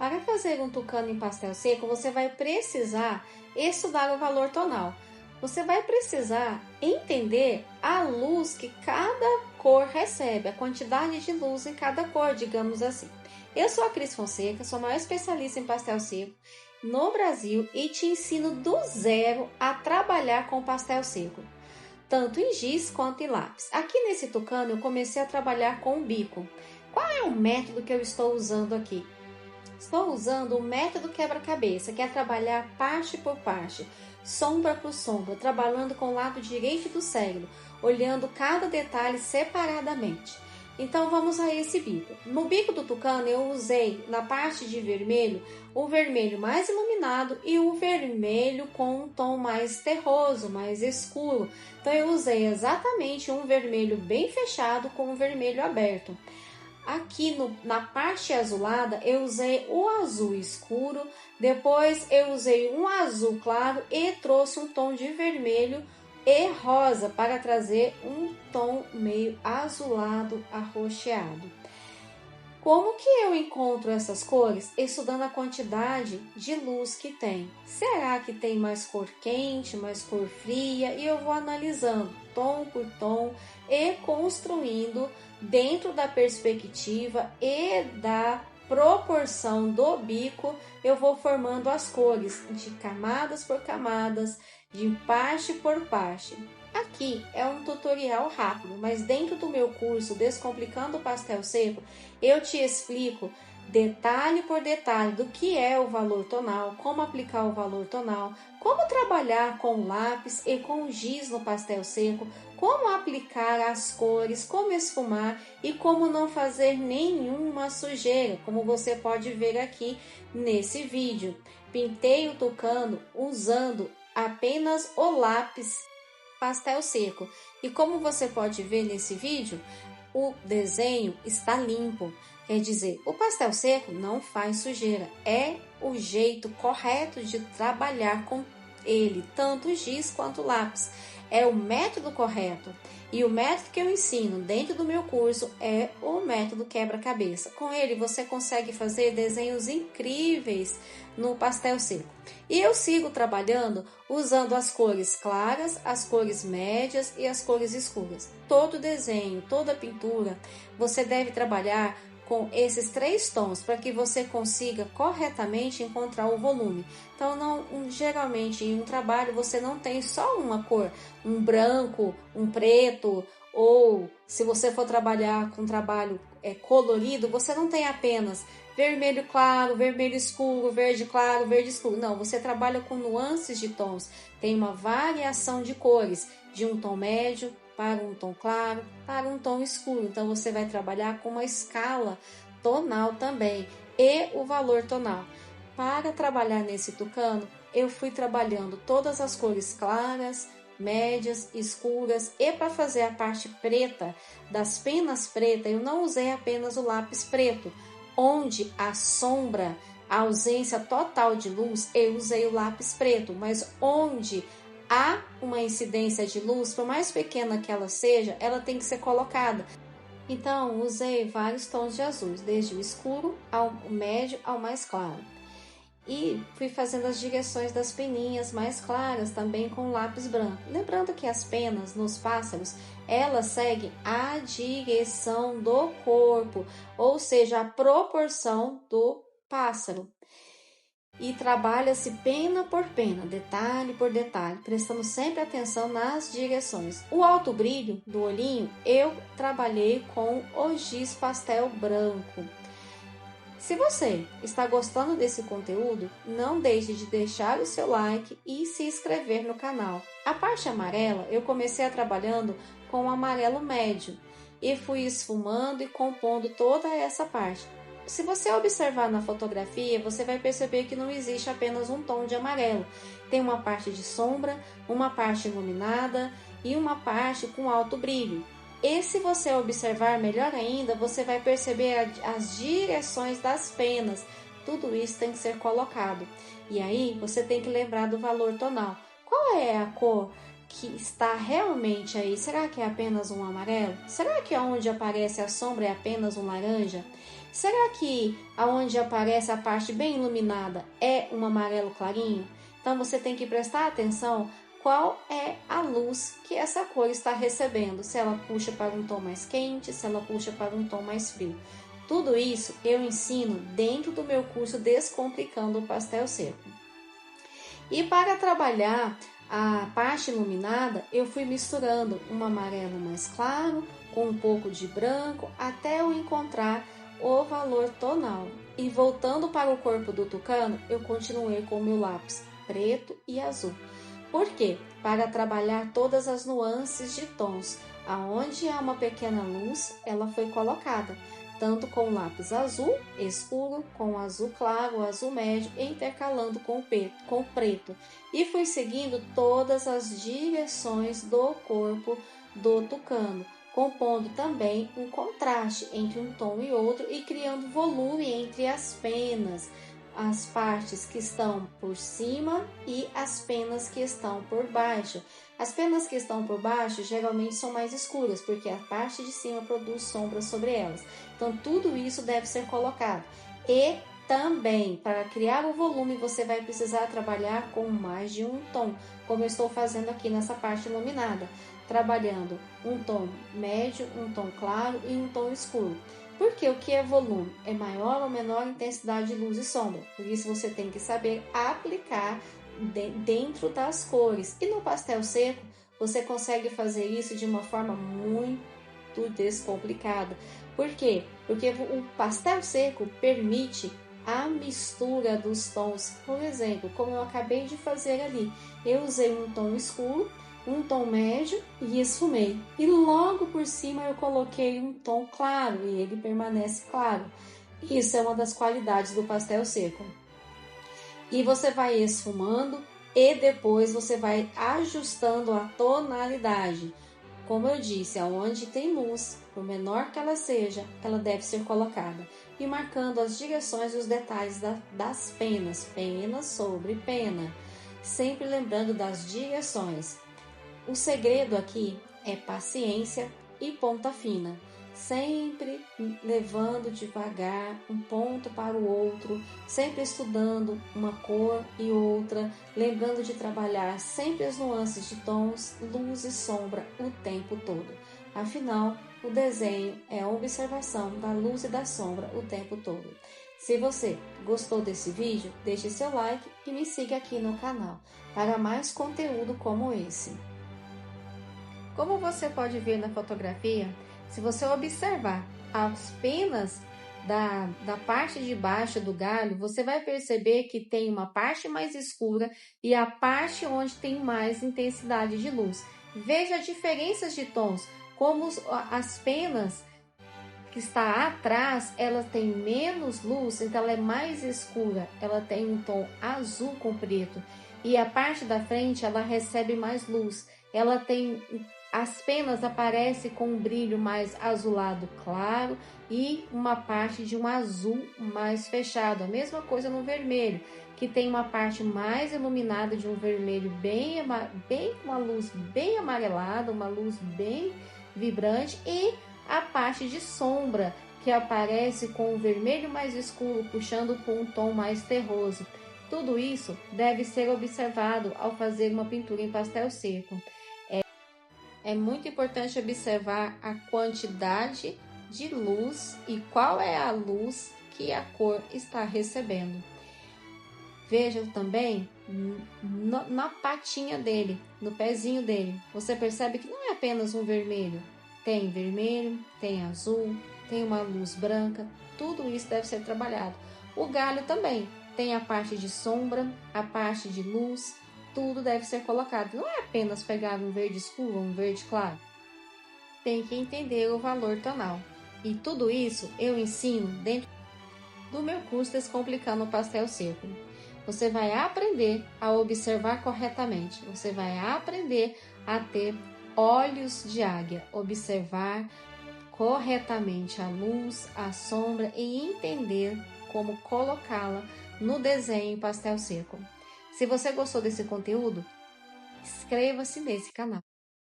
Para fazer um tucano em pastel seco, você vai precisar estudar o valor tonal. Você vai precisar entender a luz que cada cor recebe, a quantidade de luz em cada cor, digamos assim. Eu sou a Cris Fonseca, sou a maior especialista em pastel seco no Brasil e te ensino do zero a trabalhar com pastel seco, tanto em giz quanto em lápis. Aqui nesse tucano eu comecei a trabalhar com o bico. Qual é o método que eu estou usando aqui? Estou usando o método quebra-cabeça, que é trabalhar parte por parte, sombra por sombra, trabalhando com o lado direito do cérebro, olhando cada detalhe separadamente. Então vamos a esse bico. No bico do tucano eu usei na parte de vermelho o vermelho mais iluminado e o vermelho com um tom mais terroso, mais escuro. Então eu usei exatamente um vermelho bem fechado com um vermelho aberto. Aqui na parte azulada eu usei o azul escuro, depois eu usei um azul claro e trouxe um tom de vermelho e rosa para trazer um tom meio azulado arroxeado. Como que eu encontro essas cores? Estudando a quantidade de luz que tem. Será que tem mais cor quente, mais cor fria? E eu vou analisando tom por tom e construindo dentro da perspectiva e da proporção do bico, eu vou formando as cores de camadas por camadas, de parte por parte. Aqui é um tutorial rápido, mas dentro do meu curso Descomplicando o Pastel Seco, eu te explico detalhe por detalhe do que é o valor tonal, como aplicar o valor tonal, como trabalhar com lápis e com giz no pastel seco, como aplicar as cores, como esfumar e como não fazer nenhuma sujeira, como você pode ver aqui nesse vídeo. Pintei o tucano usando apenas o lápis pastel seco e como você pode ver nesse vídeo, o desenho está limpo. Quer dizer, o pastel seco não faz sujeira, é o jeito correto de trabalhar com ele, tanto o giz quanto o lápis. É o método correto. E o método que eu ensino dentro do meu curso é o método quebra-cabeça. Com ele você consegue fazer desenhos incríveis no pastel seco. E eu sigo trabalhando usando as cores claras, as cores médias e as cores escuras. Todo desenho, toda pintura, você deve trabalhar com esses 3 tons para que você consiga corretamente encontrar o volume. Então, geralmente em um trabalho você não tem só uma cor, um branco, um preto, ou se você for trabalhar com um trabalho colorido, você não tem apenas vermelho claro, vermelho escuro, verde claro, verde escuro. Não, você trabalha com nuances de tons, tem uma variação de cores, de um tom médio para um tom claro, para um tom escuro. Então você vai trabalhar com uma escala tonal também e o valor tonal. Para trabalhar nesse tucano, eu fui trabalhando todas as cores claras, médias, escuras, e para fazer a parte preta das penas pretas, eu não usei apenas o lápis preto, onde a sombra, a ausência total de luz, eu usei o lápis preto, mas onde há uma incidência de luz, por mais pequena que ela seja, ela tem que ser colocada. Então, usei vários tons de azuis, desde o escuro ao médio ao mais claro. E fui fazendo as direções das peninhas mais claras também com lápis branco. Lembrando que as penas nos pássaros, elas seguem a direção do corpo, ou seja, a proporção do pássaro. E trabalha-se pena por pena, detalhe por detalhe, prestando sempre atenção nas direções. O alto brilho do olhinho eu trabalhei com o giz pastel branco. Se você está gostando desse conteúdo, não deixe de deixar o seu like e se inscrever no canal. A parte amarela eu comecei trabalhando com o amarelo médio e fui esfumando e compondo toda essa parte. Se você observar na fotografia, você vai perceber que não existe apenas um tom de amarelo. Tem uma parte de sombra, uma parte iluminada e uma parte com alto brilho. E se você observar melhor ainda, você vai perceber as direções das penas. Tudo isso tem que ser colocado. E aí você tem que lembrar do valor tonal. Qual é a cor que está realmente aí? Será que é apenas um amarelo? Será que onde aparece a sombra é apenas um laranja? Será que aonde aparece a parte bem iluminada é um amarelo clarinho? Então você tem que prestar atenção qual é a luz que essa cor está recebendo, se ela puxa para um tom mais quente, se ela puxa para um tom mais frio. Tudo isso eu ensino dentro do meu curso Descomplicando o Pastel Seco. E para trabalhar a parte iluminada, eu fui misturando um amarelo mais claro com um pouco de branco até eu encontrar o valor tonal. E voltando para o corpo do tucano, eu continuei com o meu lápis preto e azul. Por quê? Para trabalhar todas as nuances de tons. Aonde há uma pequena luz, ela foi colocada, tanto com o lápis azul escuro, com azul claro, azul médio, intercalando com o preto. E fui seguindo todas as direções do corpo do tucano, compondo também um contraste entre um tom e outro e criando volume entre as penas, as partes que estão por cima e as penas que estão por baixo. As penas que estão por baixo geralmente são mais escuras, porque a parte de cima produz sombra sobre elas. Então, tudo isso deve ser colocado. E também, para criar o volume, você vai precisar trabalhar com mais de um tom, como eu estou fazendo aqui nessa parte iluminada, trabalhando um tom médio, um tom claro e um tom escuro. Porque o que é volume? É maior ou menor intensidade de luz e sombra. Por isso você tem que saber aplicar dentro das cores. E no pastel seco, você consegue fazer isso de uma forma muito descomplicada. Por quê? Porque o pastel seco permite a mistura dos tons. Por exemplo, como eu acabei de fazer ali, eu usei um tom escuro, um tom médio e esfumei. E logo por cima eu coloquei um tom claro e ele permanece claro. Isso é uma das qualidades do pastel seco. E você vai esfumando e depois você vai ajustando a tonalidade. Como eu disse, aonde tem luz, por menor que ela seja, ela deve ser colocada. E marcando as direções e os detalhes das penas, pena sobre pena. Sempre lembrando das direções. O segredo aqui é paciência e ponta fina, sempre levando devagar um ponto para o outro, sempre estudando uma cor e outra, lembrando de trabalhar sempre as nuances de tons, luz e sombra o tempo todo. Afinal, o desenho é a observação da luz e da sombra o tempo todo. Se você gostou desse vídeo, deixe seu like e me siga aqui no canal para mais conteúdo como esse. Como você pode ver na fotografia, se você observar as penas da parte de baixo do galho, você vai perceber que tem uma parte mais escura e a parte onde tem mais intensidade de luz. Veja diferenças de tons, como as penas que está atrás, ela tem menos luz, então ela é mais escura, ela tem um tom azul com preto. E a parte da frente, ela recebe mais luz, ela tem... As penas aparecem com um brilho mais azulado claro e uma parte de um azul mais fechado. A mesma coisa no vermelho, que tem uma parte mais iluminada de um vermelho bem uma luz bem amarelada, uma luz bem vibrante, e a parte de sombra, que aparece com o vermelho mais escuro, puxando com um tom mais terroso. Tudo isso deve ser observado ao fazer uma pintura em pastel seco. É muito importante observar a quantidade de luz e qual é a luz que a cor está recebendo. Veja também na patinha dele, no pezinho dele. Você percebe que não é apenas um vermelho. Tem vermelho, tem azul, tem uma luz branca. Tudo isso deve ser trabalhado. O galho também tem a parte de sombra, a parte de luz. Tudo deve ser colocado. Não é apenas pegar um verde escuro ou um verde claro. Tem que entender o valor tonal. E tudo isso eu ensino dentro do meu curso Descomplicando o Pastel Seco. Você vai aprender a observar corretamente. Você vai aprender a ter olhos de águia. Observar corretamente a luz, a sombra e entender como colocá-la no desenho em pastel seco. Se você gostou desse conteúdo, inscreva-se nesse canal.